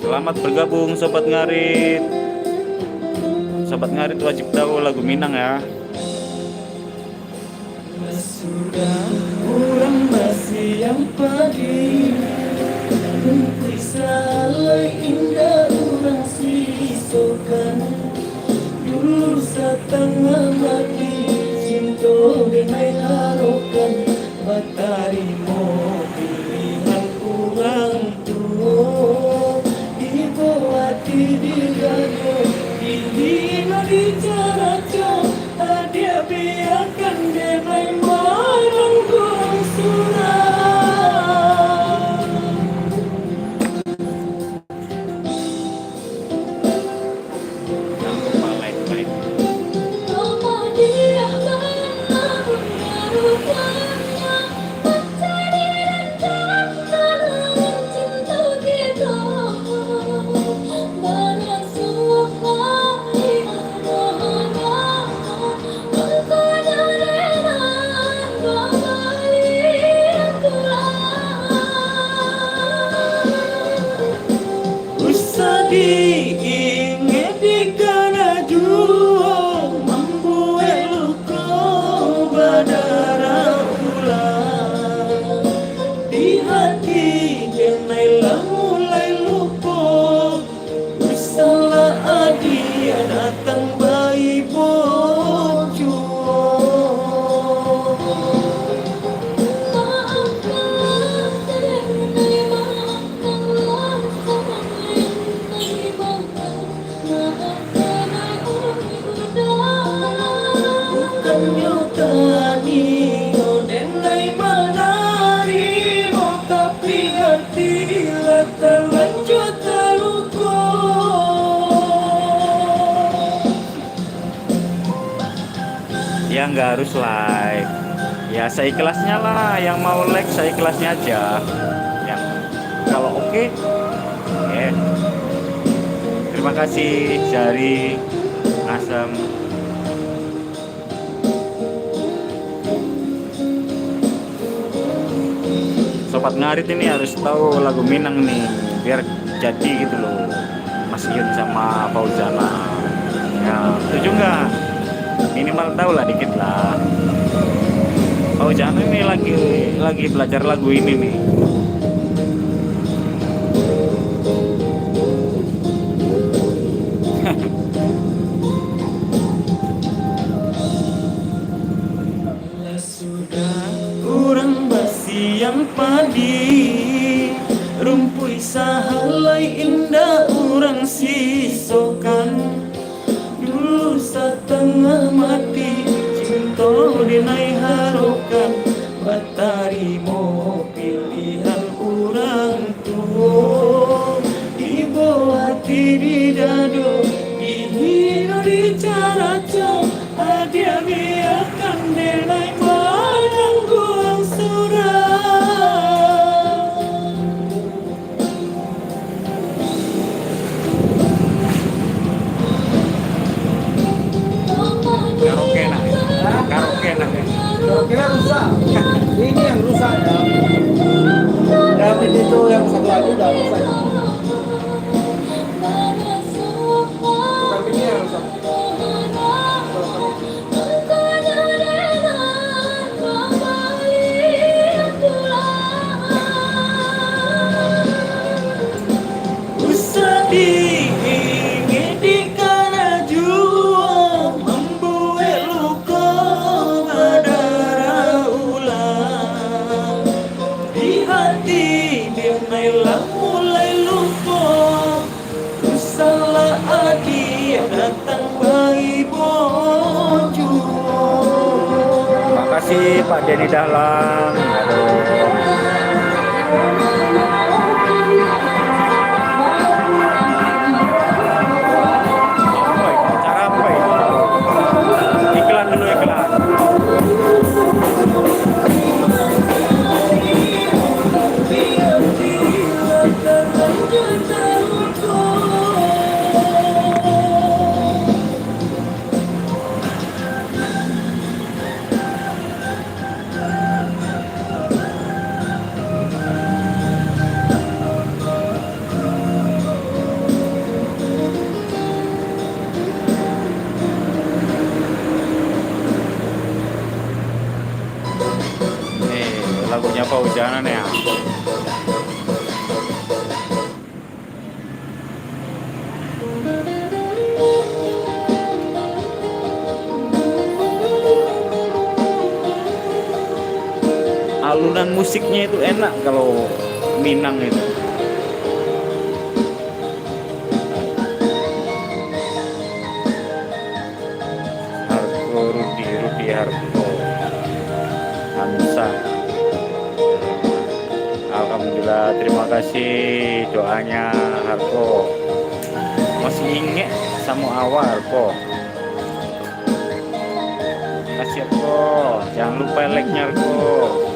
Selamat bergabung Sobat Ngarit. Sobat Ngarit wajib tahu lagu Minang ya. Sudah kurang masih yang pagi, bisa indah orang sisokan dulu setengah mati cinta dengan harokan batari mo pilihan kurang tua ibu hati diraga ini di cara dia biarkan dia main marang kurang surah. Diingat di kana juo membuat luka badara ulang di hati jenailah mulai lupa salah adia datang bayi bojo. Ya nggak harus like, ya seikhlasnya lah. Yang mau like seikhlasnya aja. Yang kalau oke, terima kasih Jari Asam. Sobat Ngarit ini harus tahu lagu Minang nih, biar jadi gitu loh. Mas Yun sama Fauzana. Ya, setuju nggak? Minimal tahu lah dikit lah. Fauzana ini lagi belajar lagu ini nih. Sudah kurang basi yang padi rumpui sahalai indah orang sisokan dado ihino di caraco adia biarkan denai menanggu surah. Karaoke nak. Karaoke nak. Kira-kira rusak. Ini yang rusak ya. David itu yang satu lagi udah rusak. Tapi ini yang rusak. Usah diingin di kana jua membuat luka berdarah ulang di hati dimailah mulai lupa salah adi datang bayi bojo. Makasih Pak Denny Dahlan. Aduh. Apa ini? Cara apa ini? Iklan dulu, iklan. Nih lagunya Fauzana nih ya. Alunan musiknya itu enak kalau Minang itu. Harko Rudi Harko Hamsa. Alhamdulillah, terima kasih doanya Harko. Masih inget sama awal Harko. Kasih Harko, jangan lupa like-nya Harko.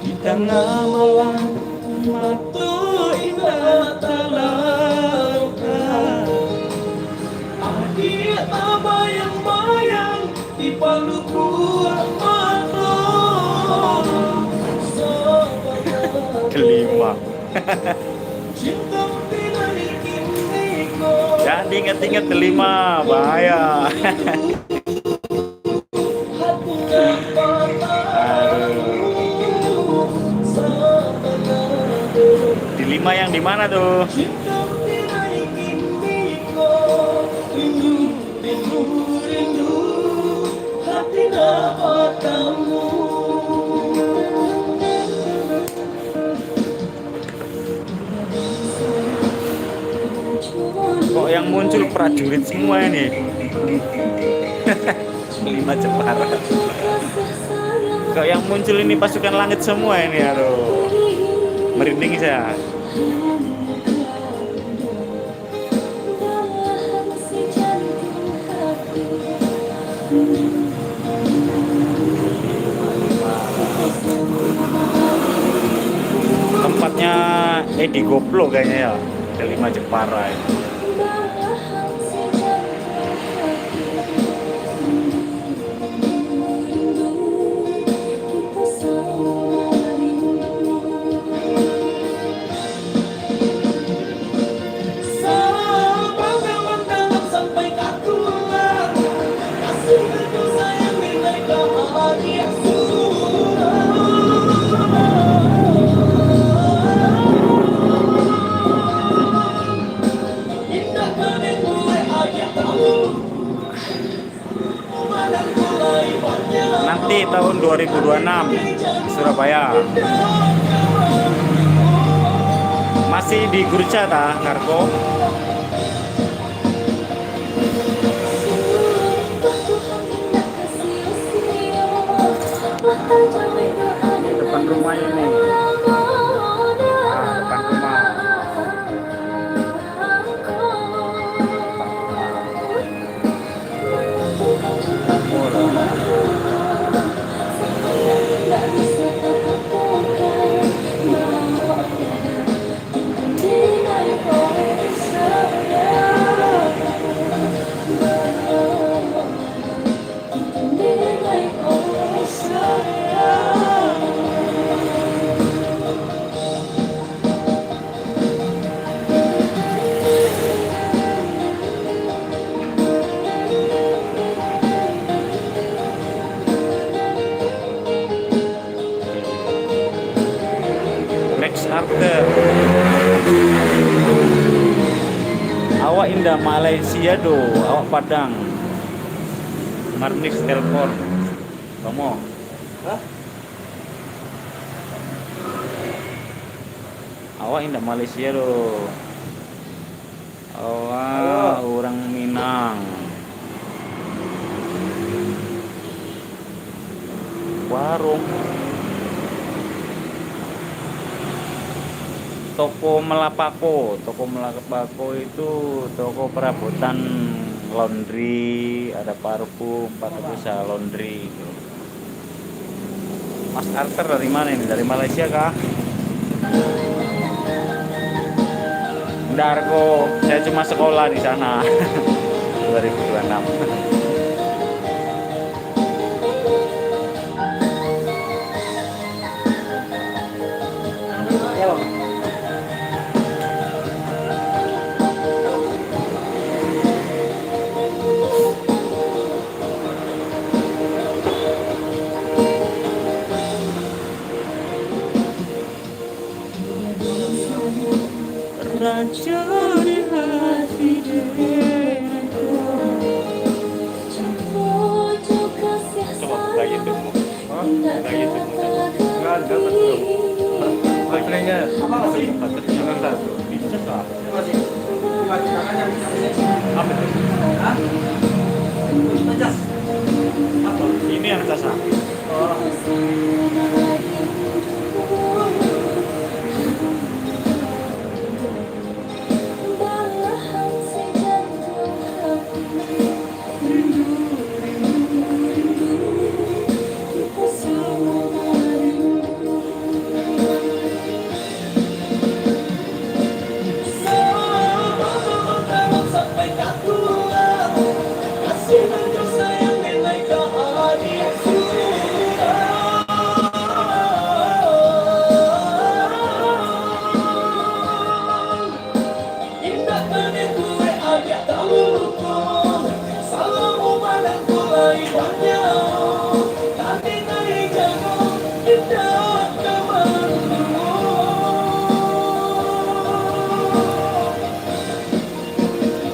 Di tengah malam matu indah talauka adia bayang-bayang di palu buah mata Kelima. cinta tidak dikiniku Jangan diingat-ingat kelima, bahaya. Aduh. Di lima yang di mana tuh? cinta tidak dikiniku rindu rindu rindu hati dapat kamu. Kok yang muncul prajurit semua ini? Lima Jepara. Kok yang muncul ini pasukan langit semua ini, aduh. Merinding saya. Tempatnya Edi Goplo kayaknya ya. Ada lima Jepara ini. Sampai kakulah kasih itu sayang nilai bahagia indah kalian mulai aja tahu malam mulai banyak Nanti tahun 2026 di Surabaya. Masih di Gurca ta, Karko? rumah ini. Nah, depan rumah. Max Arthur. Awak indah Malaysia do, awak Padang. Marnis telepon. Kamu? Hah? Awak indah Malaysia do. Awak orang Minang. Warung. Toko Melapako itu toko perabotan laundry, ada parfum, tempat usaha laundry. Mas Arthur dari mana ini? Dari Malaysia kah? Dargo, saya cuma sekolah di sana 2026. Ya, Bang. Raja di hati diriku. Coba buka YouTube. Hah? Buka YouTube. Enggak ada belum. Baterainya apa sih? Baterainya kan satu. Bisa kah? Masih. Masih tangannya bisa. Apa itu? Hah? Itu jas. Apa? Ini yang casa. Oh. Sampai tak pulang, kasih dan sayang nilai kehadiran. Indah menunggu ayat dahuluku, salamu padaku lainnya. Nanti naik jago, indah kemana.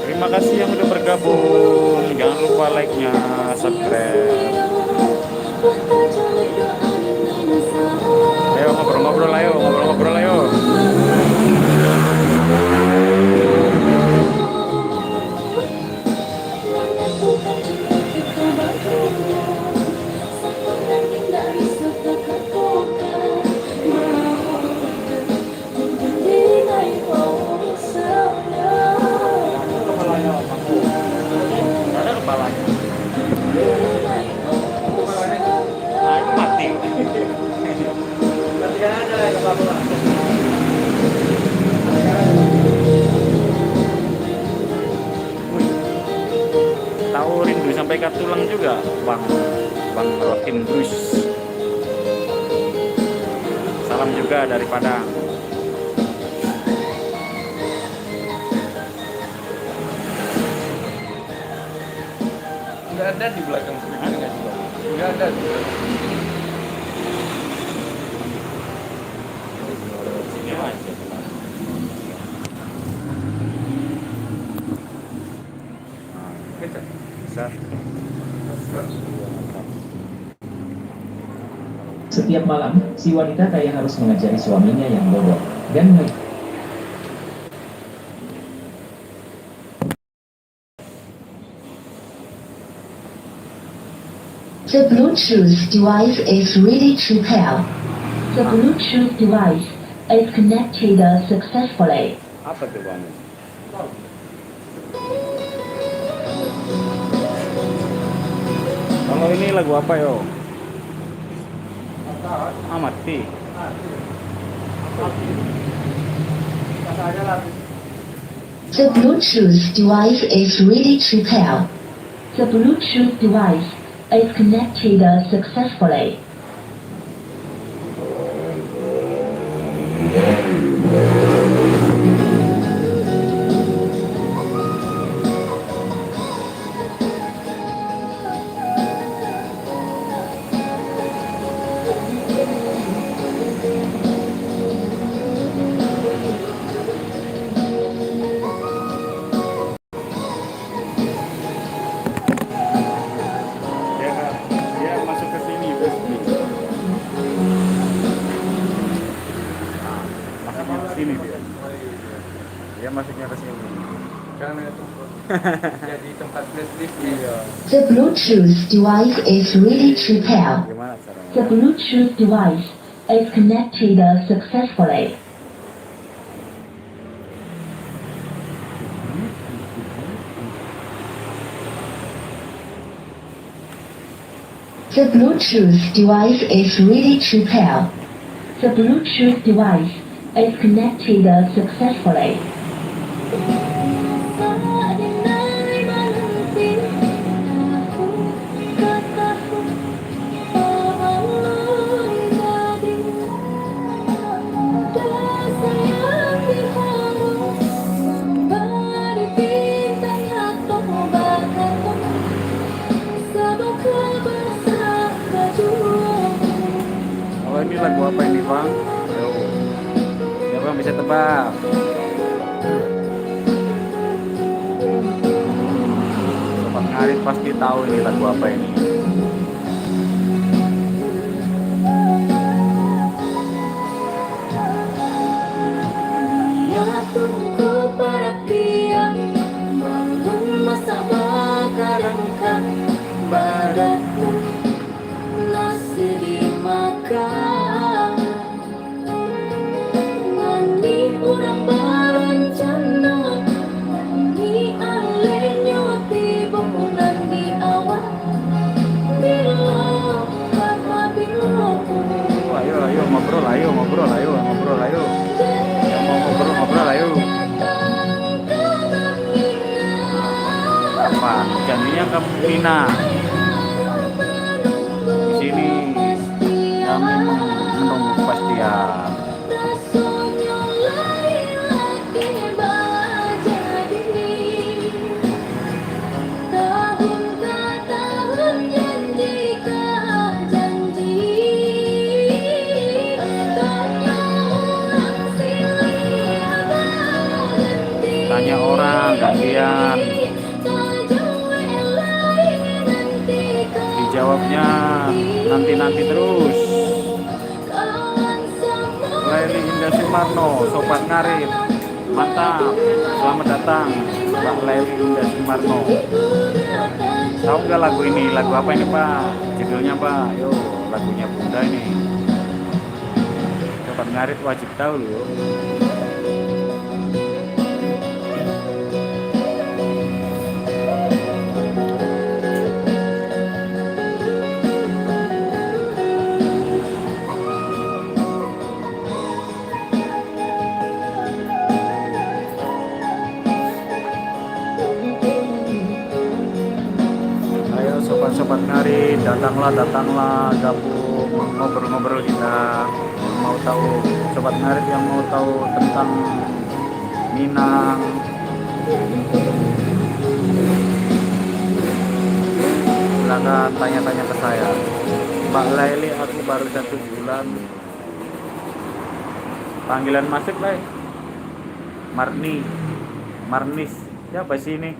Terima kasih yang udah bergabung. Jangan lupa like-nya, subscribe. Ayo ngobrol-ngobrol, ayo ngobrol-ngobrol, ayo. Ada kepalanya. Ah, itu mati. Berarti kan ada ya kepala. Wih. Tahu rindu sampai ke tulang juga, Bang Rokin Bruce. Salam juga dari Padang. Enggak ada di belakang speaker nggak sih, Bang? Enggak ada di belakang. Sini aja. Bisa. Bisa. Setiap malam, si wanita kaya harus mengajari suaminya yang bodoh dan The Bluetooth device is ready to pair. The Bluetooth device is connected successfully. Apa tuh bang? Kalau ini lagu apa yo? Mati. The Bluetooth device is ready to pair. The Bluetooth device is connected successfully. Dia masuk ke sini USB. Masuknya ke sini dia. Dia masuknya ke sini. Karena itu jadi tempat flashdisk ya. The Bluetooth device is ready to pair. Gimana caranya? The Bluetooth device is connected successfully. The Bluetooth device is ready to pair. The Bluetooth device is connected successfully. Kalau ini lagu apa ini bang? Ayo. Siapa yang bisa tebak? Sobat Ngarit pasti tahu ini lagu apa ini. Ayo ngobrol, ayo ngobrol, ayo ngobrol, ayo. Yang mau ngobrol ngobrol, ayo. Apa? Janjinya ke Mina. Di sini kami menunggu kepastian. Tanya orang gantian, dijawabnya nanti terus. Laili Indah Sumarno, Sobat Ngarit, mantap, selamat datang Mbak Laili Indah Sumarno. Tahu nggak lagu ini? Lagu apa ini Pak? Judulnya Pak? Yo, lagunya Bunda ini. Sobat Ngarit wajib tahu loh. Sobat Ngarit, datanglah gabung ngobrol-ngobrol kita. Mau tahu Sobat Ngarit yang mau tahu tentang Minang, silakan tanya-tanya ke saya. Mbak Laili, aku baru 1 bulan. Panggilan masuk lah. Marnis, siapa sih ini?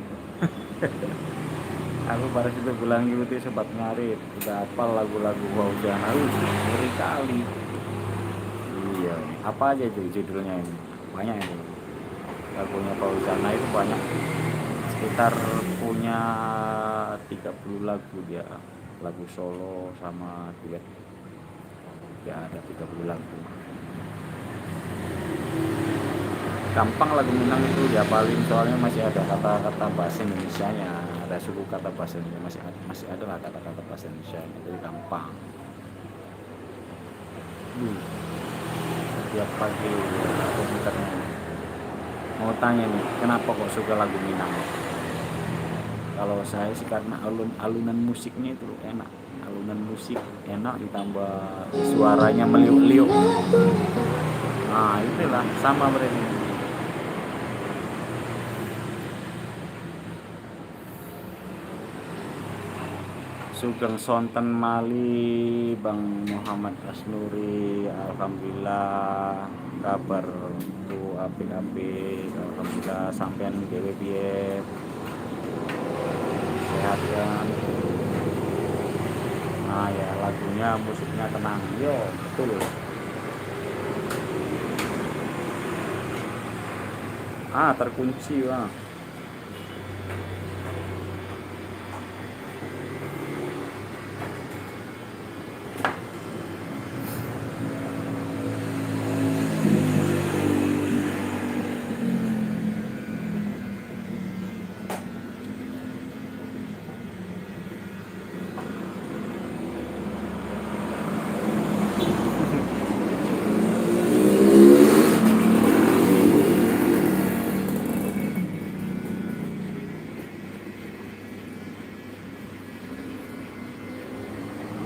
Aku baru 1 bulan ngikuti Sobat Ngarit, udah hafal lagu-lagu Fauzan. Ngeri kali. Iya, apa aja itu judulnya ini? Banyak itu. Lagunya Fauzana itu banyak. Sekitar punya 30 lagu dia. Lagu solo sama duet. ya ada 30 lagu. Gampang lagu Minang itu dihafalin, soalnya masih ada kata-kata bahasa Indonesianya, ada suku kata bahasa Indonesia, masih ada lah kata-kata bahasa Indonesia, jadi gampang. Tiap pagi komputernya mau tanya nih, kenapa kok suka lagu Minang? Kalau saya sih karena alunan musiknya itu enak, alunan musik enak, ditambah suaranya meliuk-liuk. Nah itulah sama berarti. Sugeng Sonten Mali Bang Muhammad Asnuri, alhamdulillah kabar tuh apik-apik, alhamdulillah sampean dhewe piye, sehat kan? Nah ya lagunya musiknya tenang, yo betul. Terkunci wah.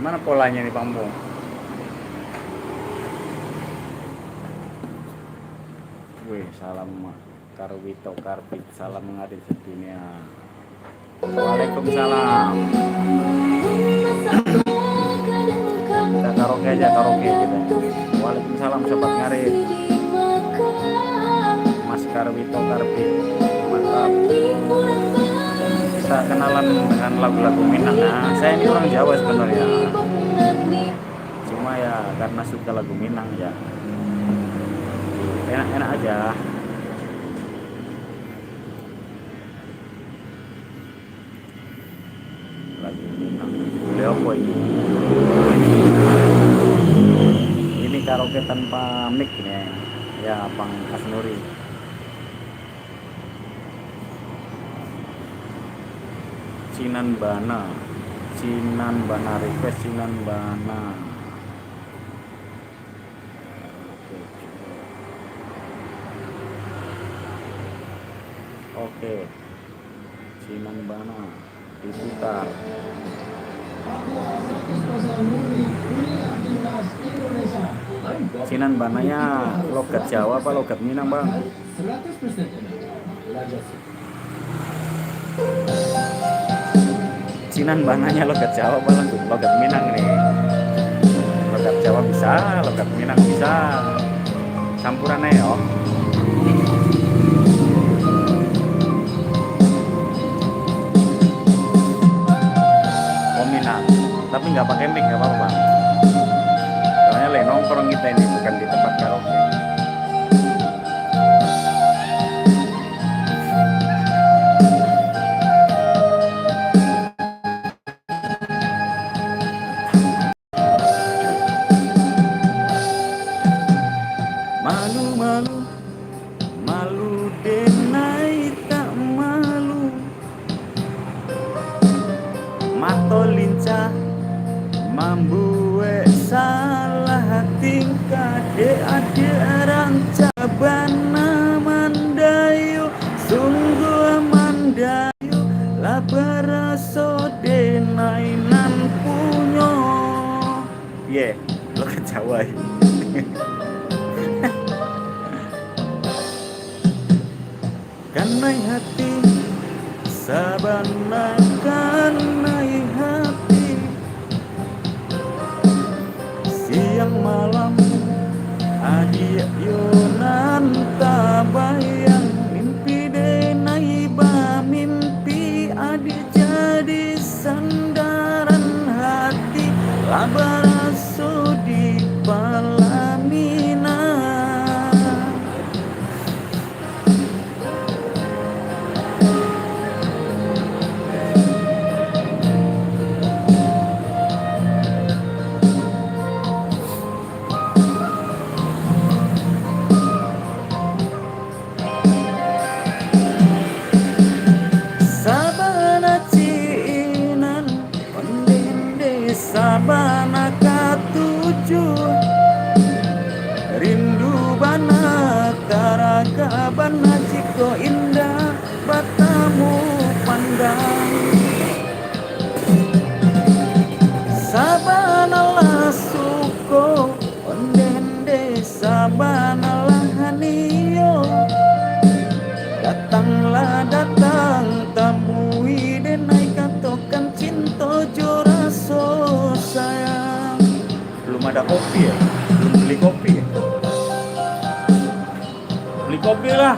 Gimana polanya nih Bang Bo? Wih, salam Karwito Karbit, salam mengadir sedunia. Waalaikumsalam. Kita karaoke aja, karaoke kita. Waalaikumsalam sobat ngarit. Mas Karwito Karbit, mantap. Kita kenalan dengan lagu-lagu Minang. Nah, saya ini orang Jawa sebenarnya. Cuma ya karena suka lagu Minang ya. Enak-enak aja. Lagu Minang. Boleh apa ini? Ini karaoke tanpa mic nih. Ya, Bang Asnuri. Sinan Bana request Sinan Bana. Oke. Sinan Bana diputar. Sinan Bananya logat Jawa apa logat Minang, Bang? 100% Sinan Bananya logat Jawa apa logat Minang nih? Logat Jawa bisa, logat Minang bisa. Campurannya ya. Oh Minang, tapi nggak pakai mic nggak apa-apa Bang. Soalnya nongkrong kita ini bukan di tempat karaoke. Malu denai tak malu, mato lincah mambuwe salah tingkah ade rancabana mandayo sungguh mandayo labaraso denai nan punyo. Lo ke Jawa ya. Kanai hati sabana kanai hati, siang malam adik yonan tabayang, mimpi denai ba mimpi adik jadi sandaran hati labaraso di Palamina. kabana jiko indah batamu pandang sabanalah suko ondende sabanalah haniyo datanglah datang tamui denai katokan cinta joraso sayang. Belum ada kopi ya? Belum beli kopi ya? Beli kopi lah.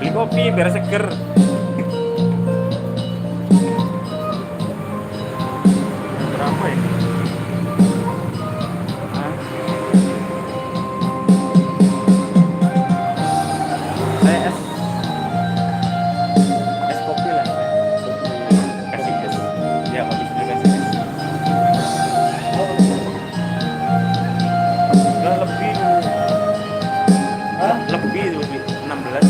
Beli kopi biar seger. Berapa ya? Hah? Es kopi lah. Kasih es. Ya habis itu kasih es. Enggak lebih. Hah? Lebih 16.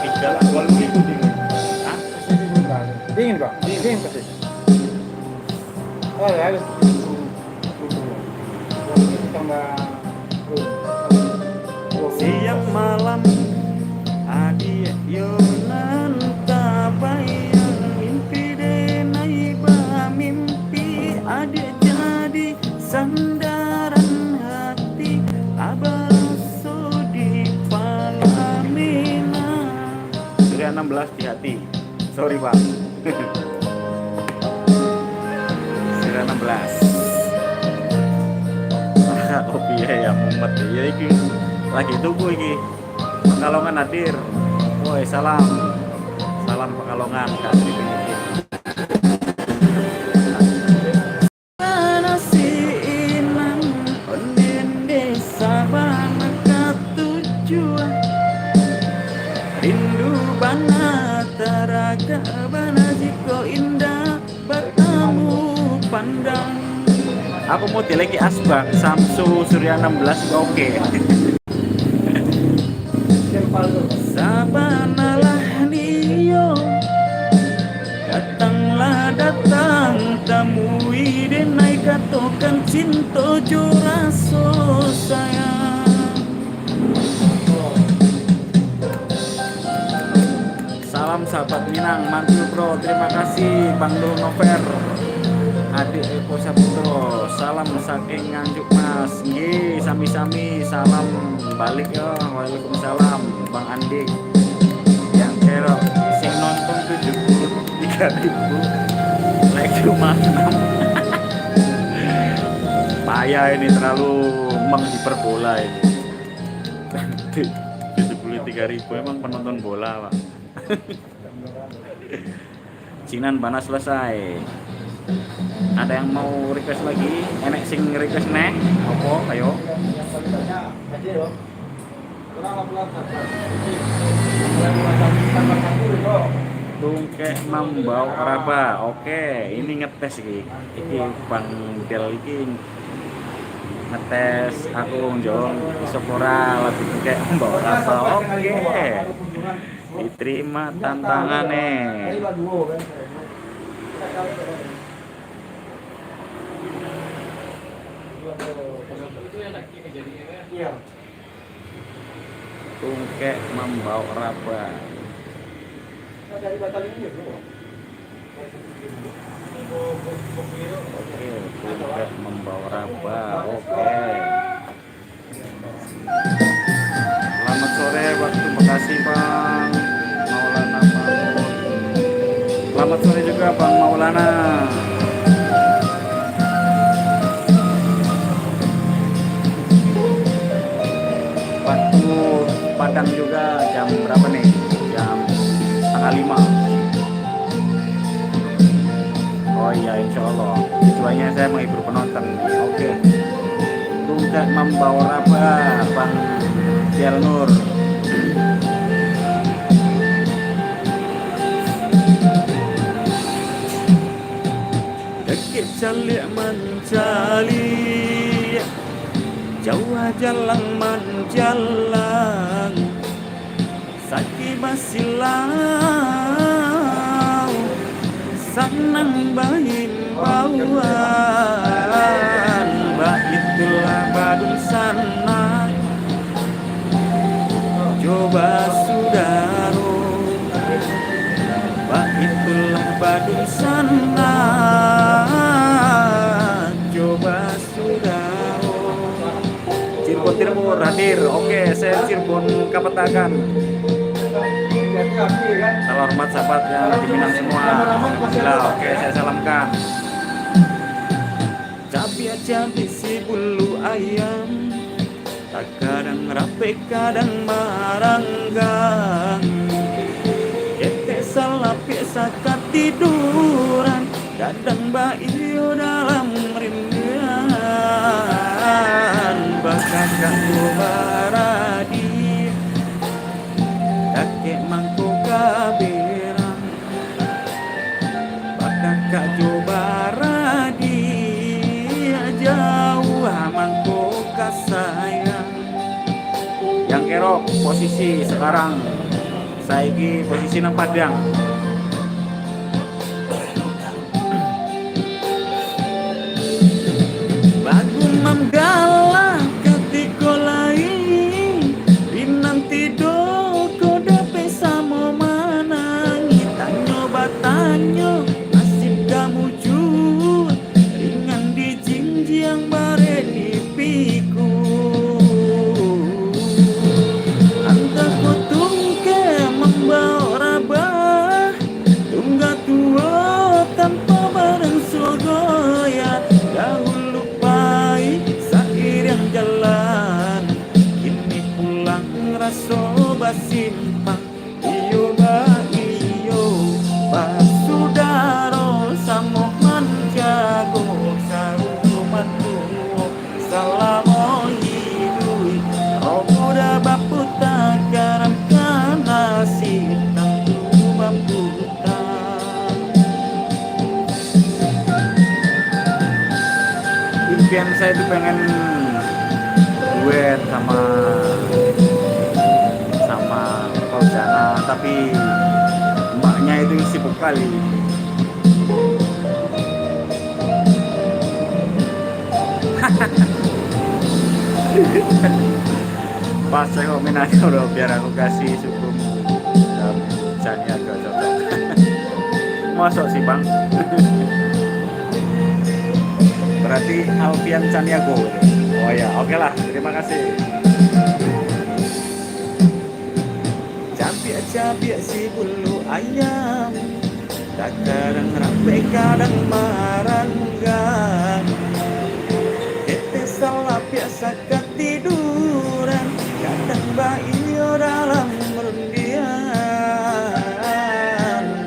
3 lah. Kalau itu dingin. Hah? Dingin Pak, dingin pasti. Oh ya, tambah Siang malam adi yonan tabayang mimpi denai ba mimpi adi jadi sandaran hati abaso di palamina. Surya 16 di hati. Sorry Pak. Surya 16. Kopi ya mumet ya iki. Lagi tunggu iki. Pekalongan hadir. Woi salam. Salam Pekalongan Kak Tri. Nasi inang ondende sabana katujuan rindu bana taraga bana jiko indah bertemu pandang. Aku mau lagi asbak Samsu Surya 16 oke. Sabanalah niyo datanglah datang tamui denai katokan cinta joraso sayang. Salam sahabat Minang, mantul bro, terima kasih Bang Dul Nover, adik Eko Saputro, salam saking Nganjuk Mas, ye sami-sami, salam balik ya, waalaikumsalam Bang Andi, yang kerok, sing nonton 73.000, like cuma 6, payah ini terlalu menghiperbola ini, 73.000 emang penonton bola Pak. Cinan panas selesai. Ada yang mau request lagi? Enek sing request neh? Opo? Ayo. Tungkek Mambau Raba. Oke, ini ngetes iki. Iki Bang Del iki ngetes aku njong iso ora lagu Tungkek Mambau Raba. Oke. Diterima tantangannya. Tungkek Mambau Raba. Oke, Tungkek Mambau Raba. Oke. Selamat sore waktu Bekasi Bang Maulana Mahmud. Selamat sore juga Bang Maulana. Waktu Padang juga jam berapa nih? Jam 4:30. Oh iya insya Allah. Tujuannya saya menghibur penonton. Oke. Tungkek Mambau Raba Bang Dial Nur. Dekik calik mencali jauh jalan menjalang sakit basilau sanang bahin bauan mbak itulah badun sana Cirebon hadir. Oke, saya Cirebon Kapetakan. Jadi api kan. Salam hormat sahabat yang di Minang semua. Alhamdulillah, oke saya salamkan. Cabi si bulu ayam, tak kadang rapi kadang maranggang. Ete salah biasa ketiduran, kadang bayu dalam rinduan. Bakal kamu baradi, kakek mangku kabiran. Bakal kak baradi, jauh mangku kasayang. Yang kerok posisi sekarang saiki posisi nang Padang. Lagu manggala ketika lain Binang tidur koda pesa mau manangi. Tanyo batanyo nasib kamu jujur, ringan di jinjang bare di piku. Anta ko tungke membawa rabah, tungga tua tanpa bareng sogoya. Dahulu pahit seiring jalan, kini pulang raso basimpang. Iyo ba iyo basudaro samo manjago sarumanku. Salamo hidui roda baputa garam kana sitang baputa. Impian saya itu pengen duet sama Fauzana, tapi mbaknya itu sibuk kali. Pas saya ngomongin aja udah biar aku kasih suku Chania agak cocok. Masuk sih bang. Berarti Alfian Caniago. Oh ya, oke lah. Terima kasih. Cabi si bulu ayam, tak kadang rapi kadang maranggang. Ete salah biasa ketiduran, kadang bayu dalam merundian.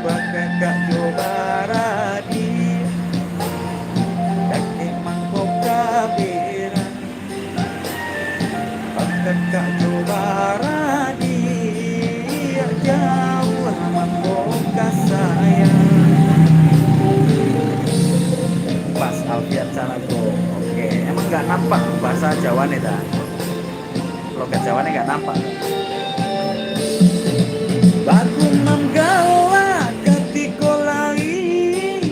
Bakal kak jobaradi, kakek mangkok kabiran. Bakal kak jobaradi, jauh mangkok kasayang. Pas Alfian Caniago. Oke, emang nggak nampak bahasa Jawa nih dah. Logat Jawa nih nggak nampak. Bagu manggala ketika lain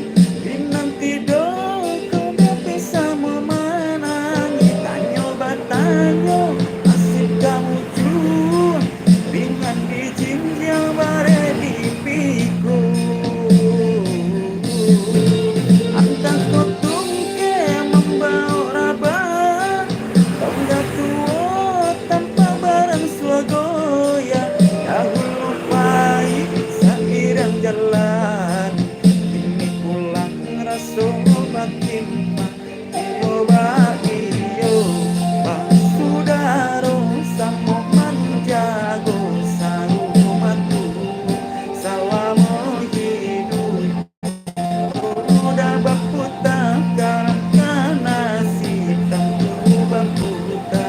Binang tidur koda pesa memanangi. Tanyo batanyo asik kamu jujur, ringan di jinjang bare di piku. Antang ko tungke membawa rabah, tongga tua tanpa barang swagoya. Dahulu pahit seiring jalan, kini pulang raso batimpang. Iyo ba iyo basudaro samo manjago sarumatu. Salamo hidui roda baputa garam kana sitang baputa.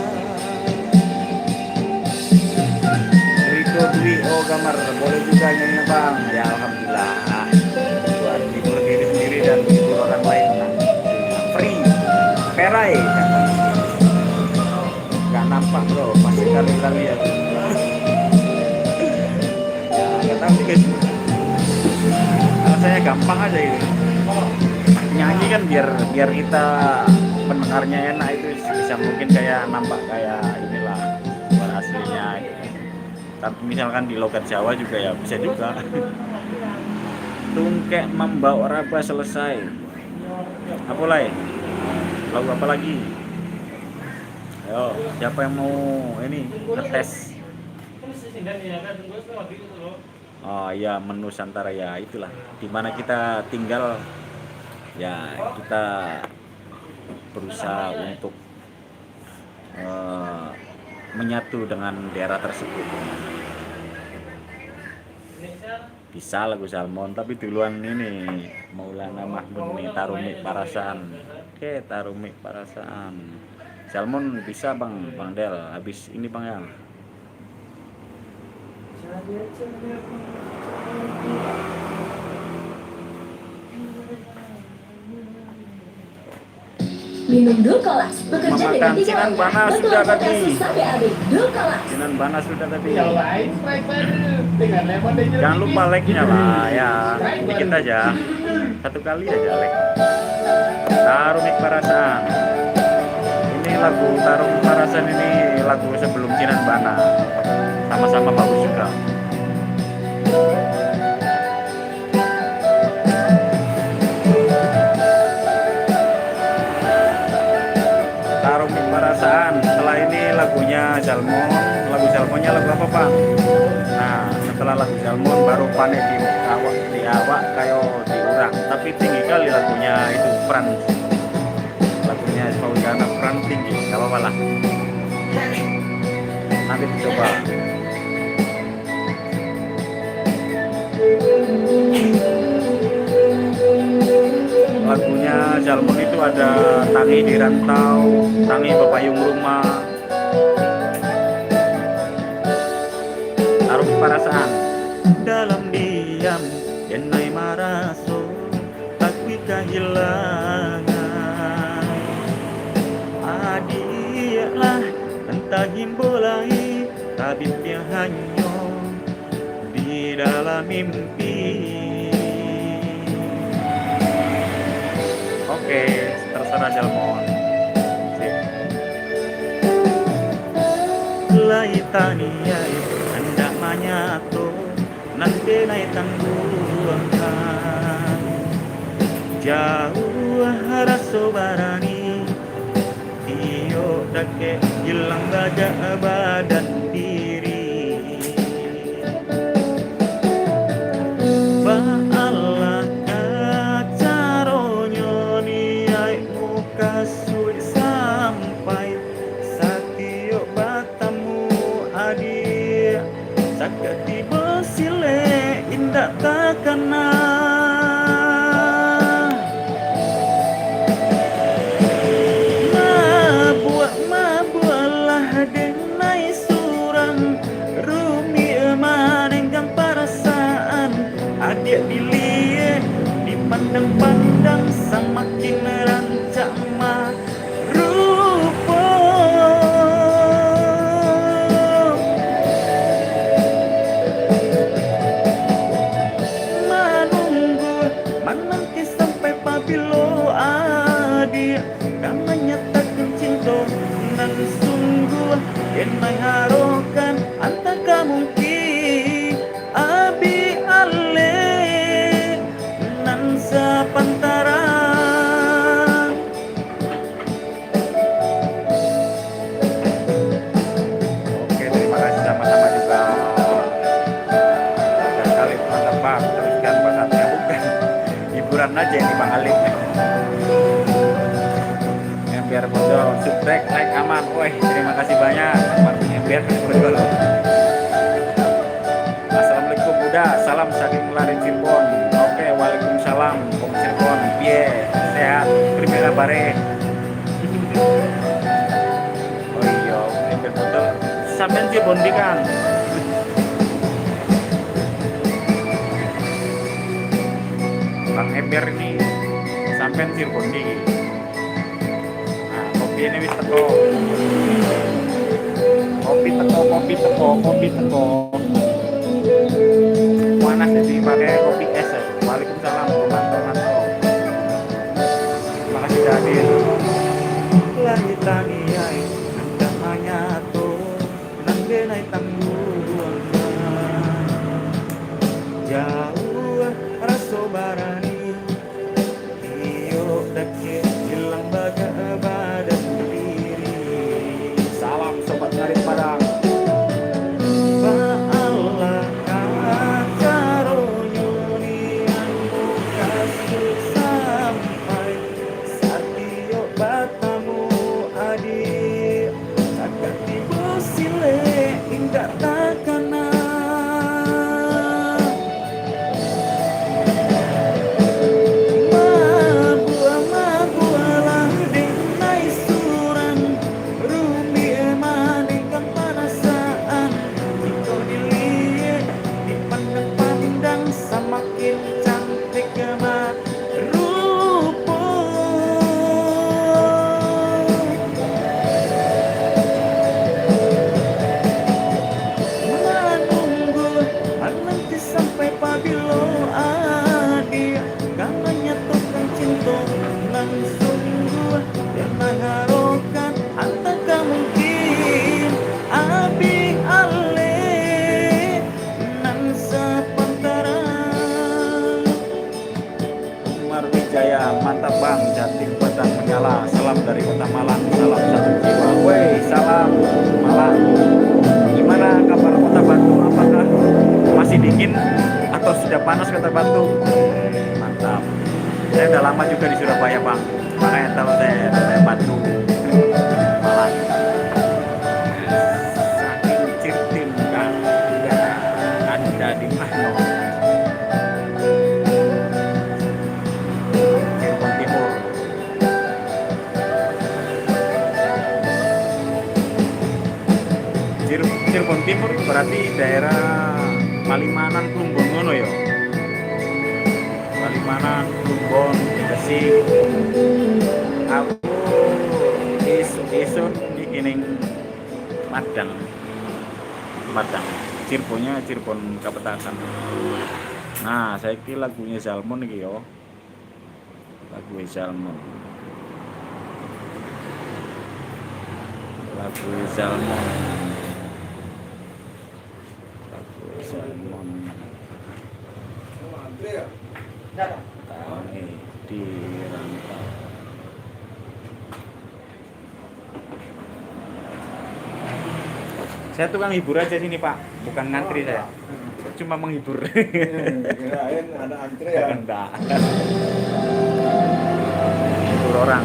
Riko Dwi oh gambar boleh juga nyanyi bang. Ya alhamdulillah. Buat hibur diri sendiri dan hibur orang lain. Nah, free. Perai. Gak nampak bro, masih kali-kali ya. Ya nggak tahu sih guys. Rasanya gampang aja gitu. Nyanyi kan biar kita pendengarnya enak itu bisa mungkin kayak nampak kayak inilah suara aslinya gitu. Tapi misalkan di logat Jawa juga ya bisa juga. Tungkek membawa raba selesai. Apa lagi? Lagu apa lagi? Yo, siapa yang mau ini ngetes? Oh iya, menu Nusantara ya itulah. Dimana kita tinggal ya kita berusaha untuk eh, menyatu dengan daerah tersebut. Bisa lagu Salmon, tapi duluan ini Maulana Mahmud nih Tarumik Parasan. Oke, Tarumik Parasan. Salmon bisa Bang Del. Habis ini Bang ya. Minum Dulcolas bekerja dengan Memakan 3 Sinan langkah. Bana Betul sudah kata tadi. sampai habis. Dulcolas. Sinan Bana sudah tadi. Yang lain strike baru dengan lemon dan jeruk Jangan lupa nipis. like-nya lah ya. Dikit aja. Satu kali aja like. Tarumik Parasan. Ini lagu Tarumik Parasan ini lagu sebelum Sinan Bana. Sama-sama bagus juga. Tarumik Perasaan. Setelah ini lagunya Salmon. Lagu Salmonnya lagu apa Pak? Nah setelah lagu Salmon baru Pane di awak kayo diurang. Tapi tinggi kali lagunya itu Fran. Lagunya Fauzana Fran tinggi. Gak apa-apa lah. Nanti dicoba. Lagunya Salmon itu ada Tangi di Rantau, Tangi Bepayung Rumah, Tarumik Perasaan. Dalam diam, enai maraso, tapi kehilangan. Adilah entah himbolai, tabibnya hanya di dalam mimpi. Oke, terserah Salmon. Sip. Laitania hendak manyato nanti naik tangguhan jauh raso barani iyo dake hilang baja badan diri Allah caronyo niai muka sulit sampai satio batamu adia sakati bosile indak takana mabualah denai surang rumi emanenggang perasaan adik dilihat dipandang-pandang semakin rancak rupa menanti sampai pabilo adik karena nyatakan cinta nan sungguh yang mengharukan anta kamu ki abi ale nan sepantaran. Oke, terima kasih sama-sama juga. Dan kali mantap Bang, teruskan pasatnya bukan hiburan aja ini Bang Alif. Ya, biar foto subscribe like aman. Woi, terima kasih banyak. Biar betul. Assalamualaikum Buddha, salam saking lari Cirebon. Oke, waalaikumsalam Om Cirebon. Sehat. Primera bare. Oh iya, biar betul. Sampai Cirebon di Kang. Bang Ember ini sampai Cirebon di. Nah, kopi ini wis teko. Kopi teko. Panas jadi pakai kopi es. Waalaikumsalam, mantap. Terima kasih sudah hadir. Langit tangiai, anda hanya tuh nang denai tangguhan. Jauh raso barani, iyo dake hilang baga badan diri. Kota Malang, salam satu jiwa. Woi, salam Malang. Gimana kabar Kota Batu? Apakah masih dingin atau sudah panas Kota Batu? Mantap. Saya udah lama juga di Surabaya, Bang. Makanya tahu saya Batu, Malang. Saking cirtin kan, ada di mana? Cirebon Timur. Cirebon Timur berarti daerah Palimanan, Plumbon ngono ya. Palimanan, Plumbon, Gresik. Aku isun iki ning Padang. Cirebonnya Cirebon Kapetasan. Nah, saya kira lagunya Zalmon iki yo. Lagu Zalmon. Lagu Zalmon. Antri ya? Tangi di rantau. Saya tukang hibur aja sini Pak, bukan ngantri saya. Cuma menghibur. Kirain ada antri ya? Enggak. Hibur orang.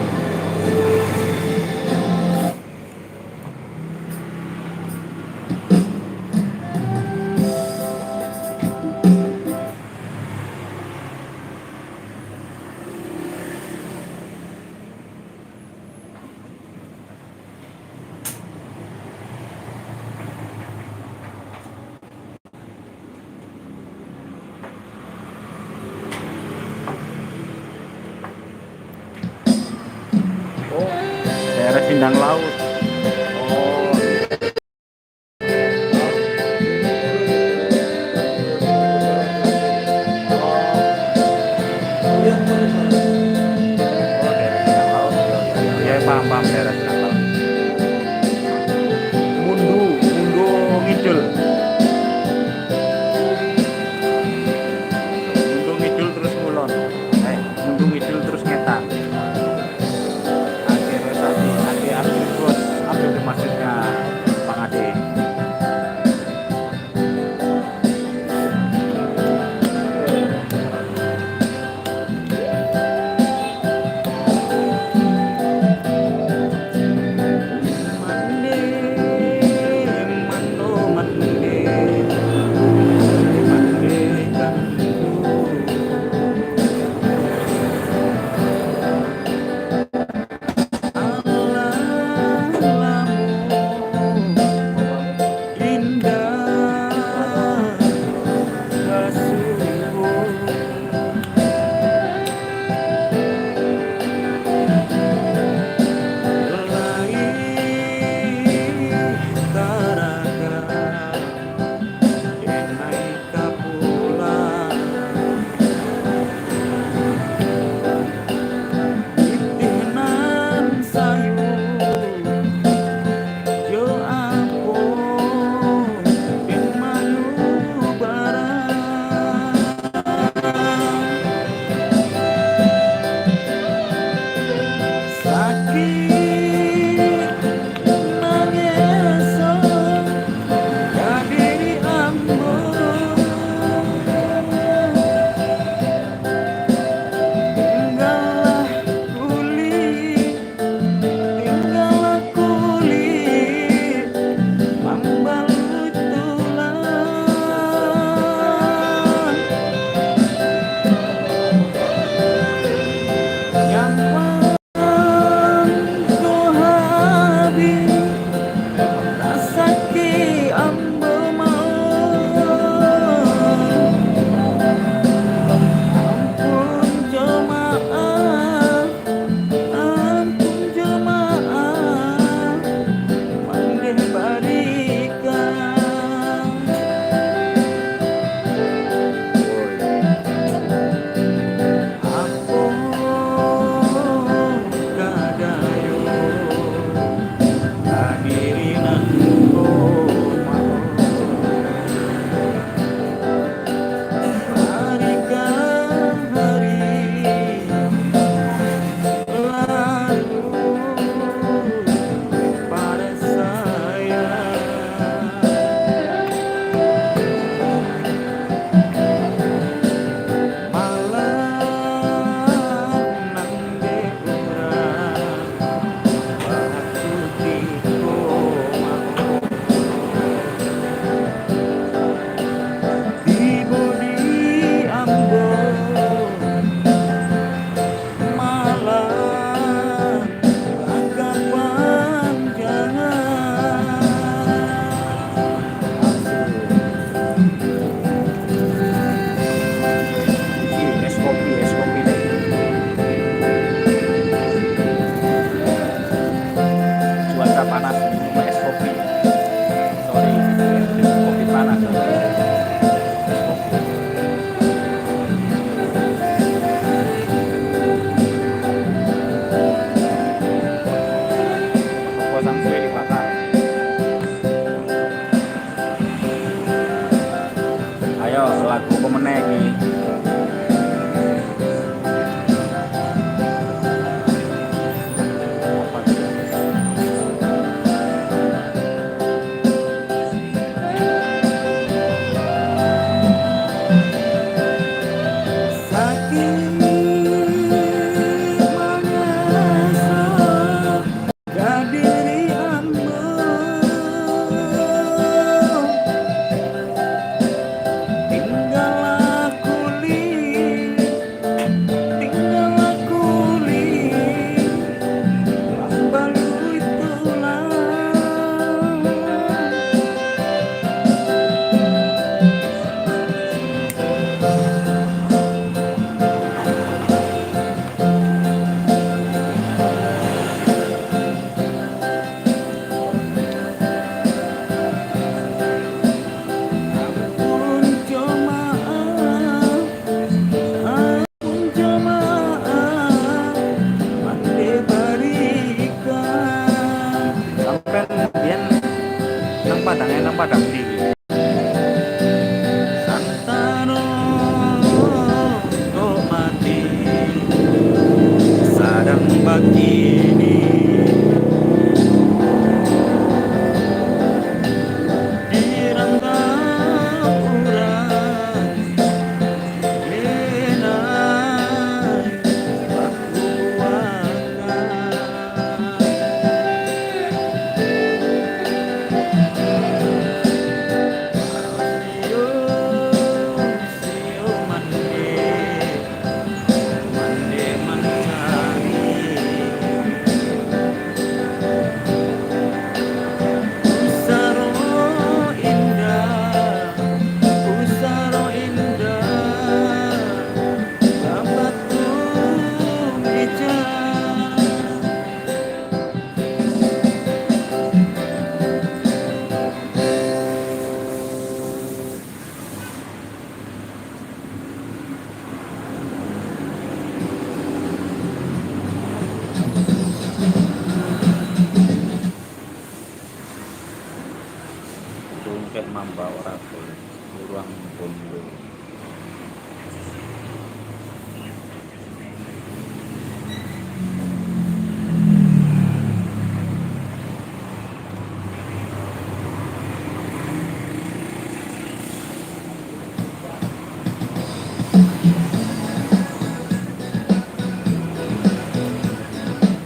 Oh, daerah Sindang Laut. Oh, daerah Sindang Laut. Ya, paham daerah Sindang Laut. Mundu Ngidul. Mundu Ngidul terus ngulon. Mundu Ngidul terus ngetan. Akhir terus apa itu maksudnya Bang Ade? Mande, mando, mande. ganti. Santano kok mati sadang begini di Rantapura lenai Usaro indah dapat ku meja. Tungkek membawa rapel kurang bondo.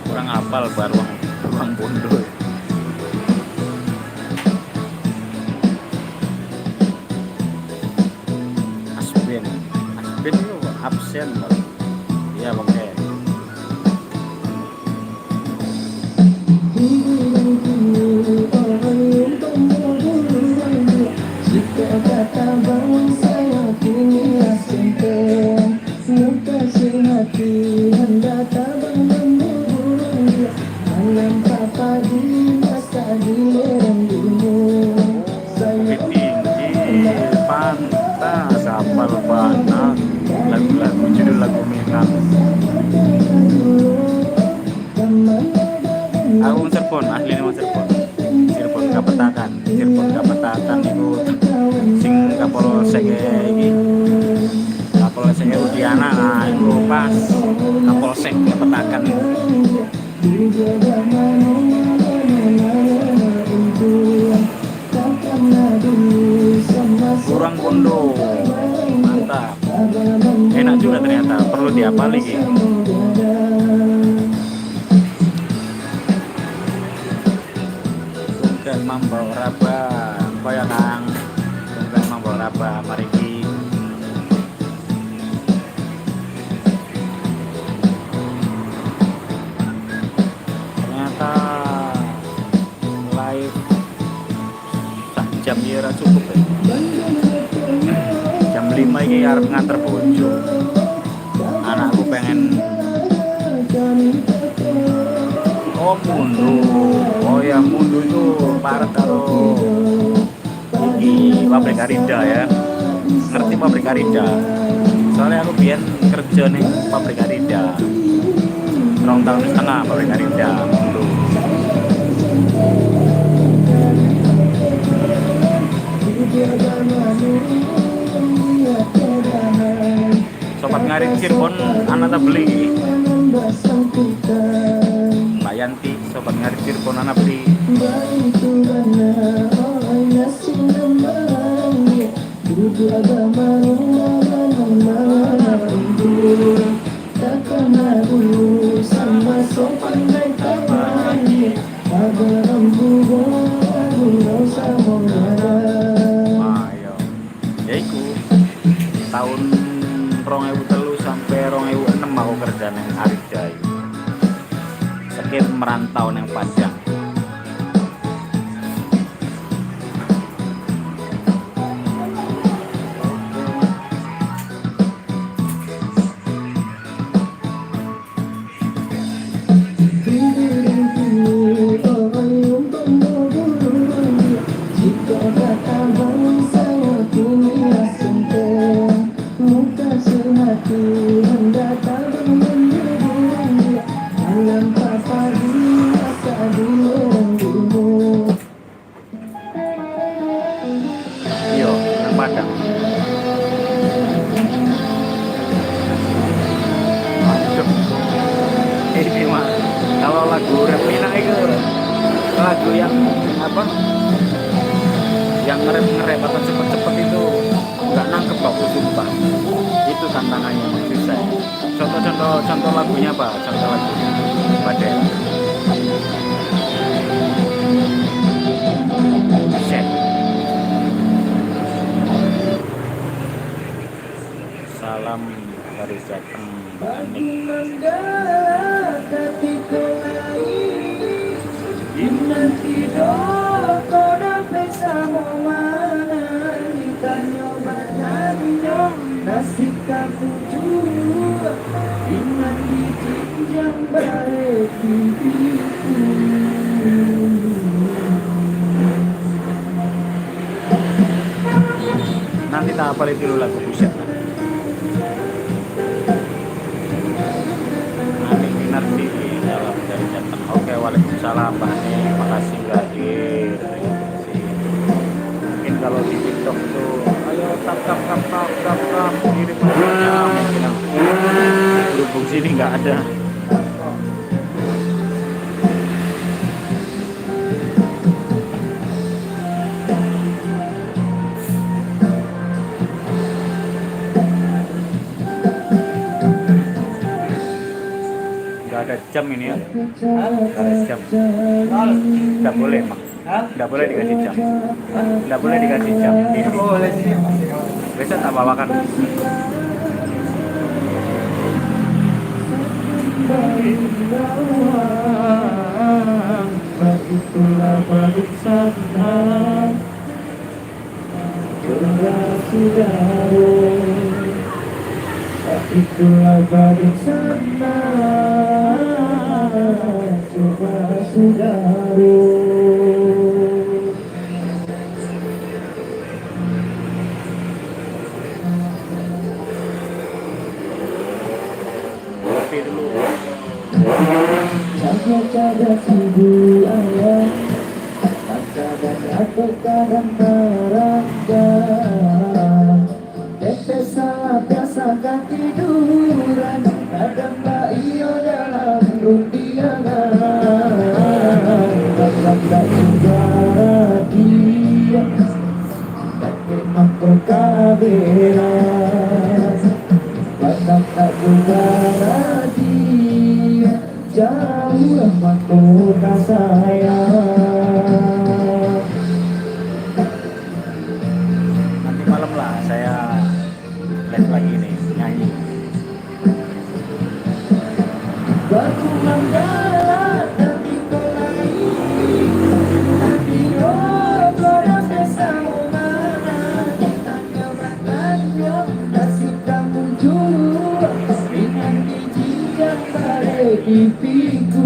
Kurang hafal baruang kurang bondo. Asbin itu absen loh. Iya pakai. Jika kata bangsa yang kini asingkan muka hati hendak tabang memburung alam papa di masa di lerengmu saya Tinggi pantas hafal banyak lagu-lagu judul lagu Minang. Aku Cirebon, asli nama Cirebon. Cirebon Kapetakan itu sing Kapolsek iki. Kapolsek Udiana, nah itu pas Kapolsek Kapetakan. Kurang bondo, mantap. Enak juga ternyata, perlu dihafal lagi. Tungkek membawa raba, koyonang. Tungkek membawa raba, mariki. Ternyata live sak jam ya ora cukup ya. Jam 5 ini harus nganter bojo. Anakku pengen mundu. Oh ya mundu itu parah kalau ini pabrik Arinda ya. Ngerti pabrik Arinda? Soalnya aku biar kerja nih pabrik Arinda. 2 tahun setengah pabrik Arinda mundu. Sobat ngarit Cirebon anak tak beli. Mbak Yanti, sobat ngarit Cirebon anak beli. Ayo, yaiku tahun 2003 sampai 2006 aku kerja neng Arida. Sekir merantau neng Padang. lagu yang apa? Yang ngerep atau cepet-cepet itu nggak nangkep aku sumpah. Itu tantangannya menurut saya. Contoh lagunya apa? Contoh lagu Badai. Set. Salam dari Jateng Anik. Nasib kamu juga dengan biji yang baik pipiku. Nanti tak hafal itu lagu Buset. Anik Minarti dalam dari Jateng. Oke, waalaikumsalam Mbak Anik. Makasih udah hadir. Terima kasih. Mungkin kalau di TikTok tuh ayo tap kirim aja mungkin berhubung sini nggak ada. Nggak ada jam ini ya, nggak ada jam, nggak boleh mak, nggak boleh dikasih jam, nggak boleh dikasih jam ini. Boleh sih. Besok tak bawakan. Itulah balik sana itulah balik sana coba saudara. Kopi dulu. Jaga-jaga ibu ayah, kadang aku kadang merangga. Tete salah biasakan tiduran, kadang tak iyo dalam rundiangan. Kadang tak juga dia, tapi mampu kaberas. Kadang tak juga dia, jauh mahkota saya. Nanti malam lah saya live lagi nih nyanyi. Baru menggalat tapi kembali tapi orang desa mana kita nyobakannya nasib kamu juga dengan biji yang baik pipiku.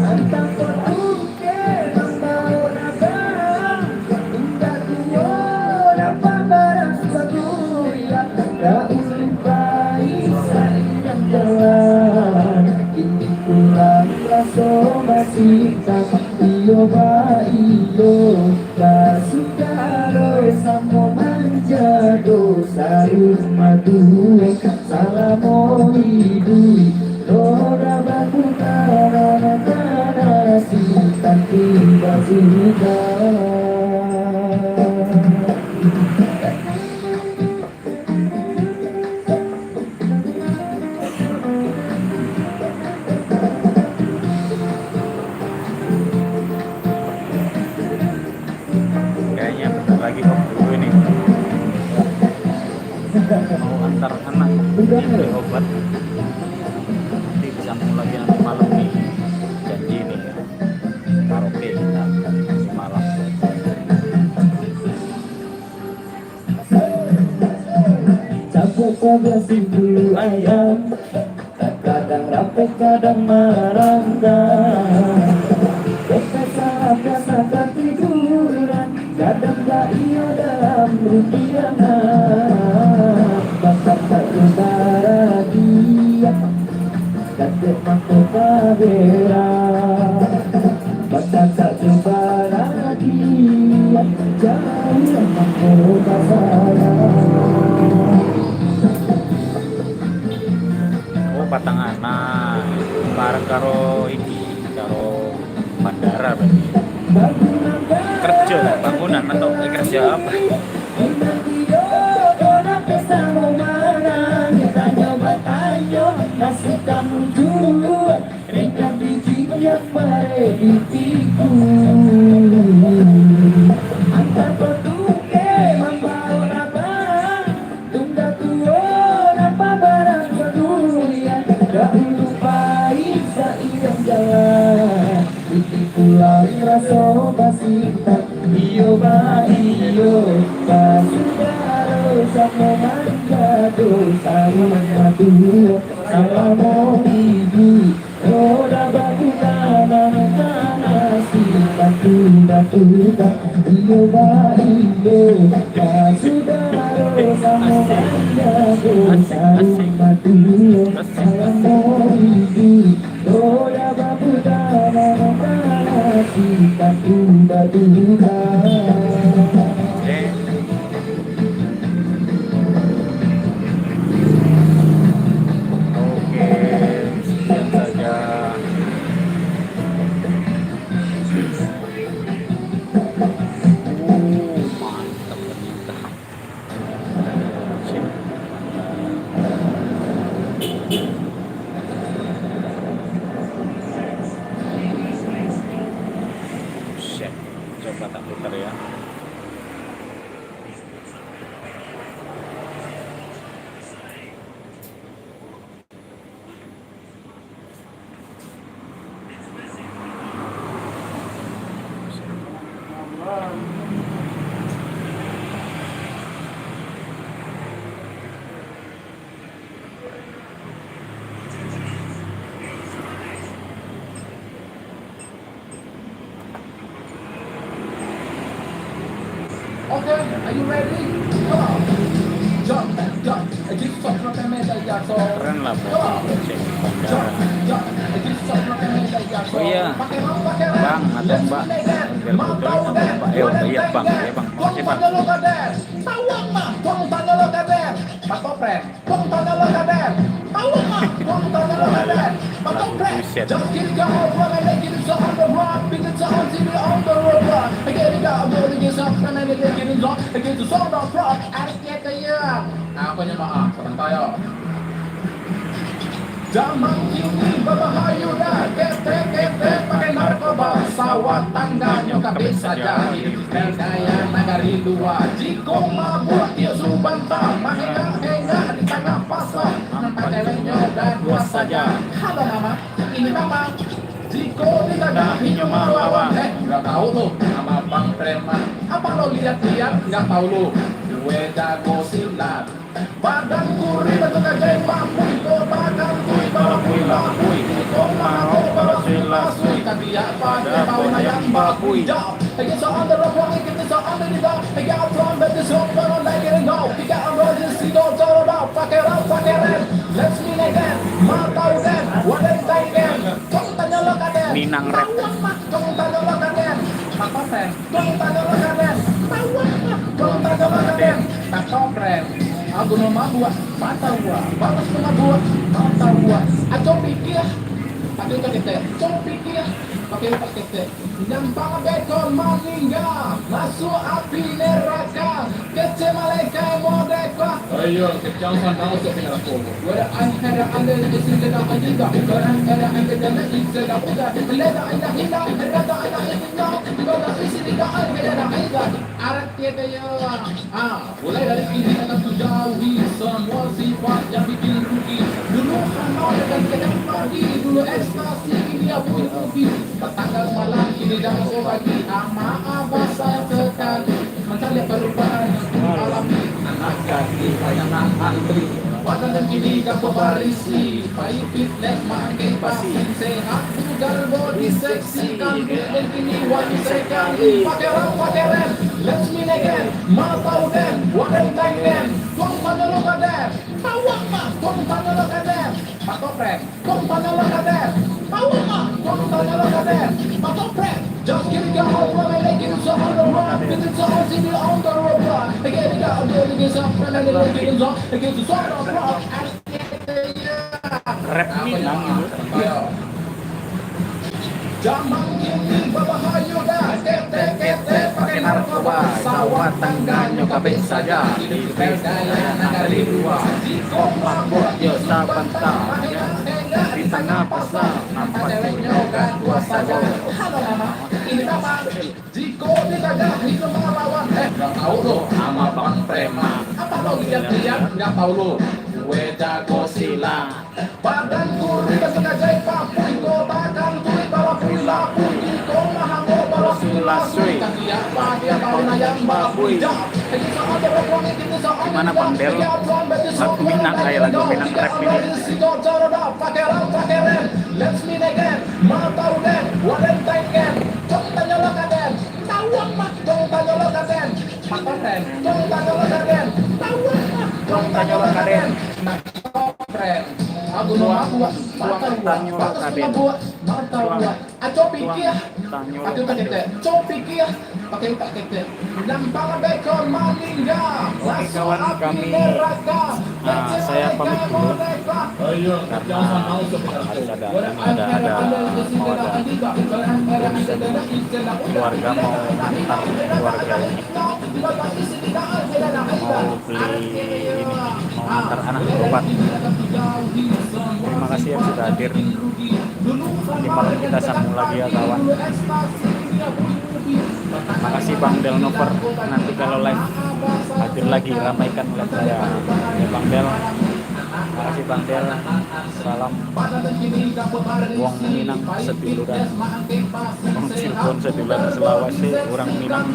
Antang perbuke membawa barang indah tua dapat barang suatu yang tak lupai sayang jalan ini pulang rasa masih tak iyo ba iyo kasukaro samo manja dosa madu salamo idui Dora baku karana kana si tanti basika. Kayaknya bentar lagi om dulu ini mau antar anak beli obat. Nanti disambung lagi nanti malam nih, janji nih ya. Karaoke kita malam. Capek sebelas ibu ayam, kadang rapi kadang merangga. Kita salah biasa tiduran, kadang gak iyo dalam rundiangan. Bahkan tak udara dia, kadang mahkota berat. Bahkan tak udara dia, jauh mahkota saya. Oh batangan, nah bareng karo iki karo bandara berarti. Kerja bangunan atau kerja apa? Kasih kamu dulu, ringkas bijinya meredikiku. Antar petuke membawa apa? Tunda turun apa barang pedulian. Dahulu pahit seiring jalan, titik pulang rasa basita. Iyo ba iyo, basudaro sama manja dosa matu. Sama mau ibu, roda batu tanah si batu iyo ba iyo, basudaro sama manja dosa matu. Sama mau ibu, roda batu tanah si batu. Oke, sekian saja. Mantap ternyata. Shit. Coba tak putar ya. Okay, are you ready? Come on. Jump, jump. Just stop makan meja ya, so. Keren lah berarti cek bandara. Just stop makan meja ya, so. Oh iya, Pakai Bang atau Mbak, biar betul atau Mbak. Iya Bang, ya Bang. Makasih Bang. Tawang mah, kong tanya lo kader. Pak Topren, kong tanya lo kader. Tawang mah, kong tanya lo kader. Pak Topren, Buset. just get it going, run and make it so on the road. Big it on, see it on the road. I get it out, I'm gonna get some, and then I get it on. I get the sound of rock, I get the year. Apa nya maaf, teman tayo. Zaman kini berbahaya dah, kete pakai narkoba, sawat tangga nyokap bisa jadi kaya nagari luar. Jika mabuk dia suruh bantah, mahena di tengah pasar, nampak ceweknya dan dua saja. Halo mama, ini mama. Jika didadahinya melawan, nggak tahu lu nama bang preman. Apa lo lihat-lihat nggak tahu lu? Gue jago silat. Badan kuri betul aja mampu itu badan kui balapui kau mau balapui tapi apa dia tahu ayam balapui jauh lagi soal terlalu kita soal ini dah lagi upload but this one gonna like it and go kita upload this see don't talk about pakai rem let's meet again mau dan what is that again kau tanya lo kaden Minang rap. kau tanya lo kaden apa friend kau tanya lo kaden kau tanya lo kaden tak keren. Aku nama buat mata buat, balas nama buat mata buat. Acong pikir, pakai kita, acong pikir, pakai kita. Nampak bekon meninggal, masuk api neraka, kece malaikat merdeka. Ayo, jangan tahu sebenarnya aku. Wala ada di sini dah aja, orang ada dan itu dah udah. Leda ada hilang, ada hilang, kalau di sini dah ada hilang. Arat kita ya, mulai dari ini akan jauhi semua sifat yang bikin rugi. Dulu hanau dan kadang pagi, dulu ekstasi ini abu rugi. Petanggal malam ini jangan obati, ama abah saya sekali. Mencari perubahan yang alami, anak kaki banyak antri. Badan kini gak berisi, bayi fitness makin pasti sehat, bugar body seksi, kambing dan kini wajib sekali. Pakai rem, let's meet again, mau tahu den, wadah tangan, kong tanya lo kader, tawak mah, kong tanya lo kader, Pak Topren, kong tanya lo kader, tawak mah, kong tanya lo kader, Pak Topren, just get it going, run and make it so on the road, get it on, see it on the road, get it out, get it up, and then get it on, get it on the road, Rap Minang itu. Zaman kini berbahaya dah. Kete pakai narkoba. Sawah tangganya kabeh saja. Hidup saya dari luar. Kok mabuk yo sabanta. Di tengah pasar nampak juga tua saja. Halo mama, ini mama. Jiko dikajak hidup melawan. Nggak tahu lo. Sama Bang Prema. Apa lo lihat-lihat? Nggak tahu lo. Gue jago silat. Badanku tidak sengaja papui. Kau takkan tulis balap pula. Kau mahango balap pula. Kaki apa dia tahu nayang balap pula. Gimana Bang Del? Lagu Minang kayak lagu Minang rap ini. Let's meet again. Mau tahu den, Valentine den. Jom tanya lo kaden. Tahu mak, jom tanya lo kaden. Makan den, jom tanya lo kaden. Tahu mak, jom tanya lo kaden. Nak keren. Aku mau buat tanya lo kaden. Mau tahu buat. Aco pikir. Aku tak kete. Cok pikir. Pakai tak kete. Lampang bacon maningga. Oke kawan kami, saya pamit dulu karena harus ada keluarga mau antar keluarga ini mau beli ini mau antar anak berobat. Terima kasih yang sudah hadir. Nanti malam kita sambung lagi ya kawan. Makasih Bang Del Nover, nanti kalau live hadir lagi, ramaikan live saya ya Bang Del. Makasih Bang Del. Salam wong Minang seduluran, wong Cirebon seduluran Sulawesi, orang Minang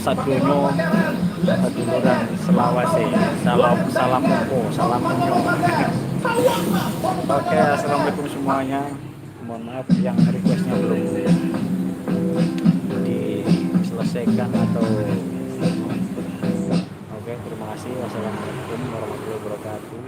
sadonyo seduluran Sulawesi. Salam Moko, salam Moko. Oke, assalamualaikum semuanya. Mohon maaf yang requestnya belum diselesaikan atau oke, terima kasih. Wassalamualaikum warahmatullahi wabarakatuh.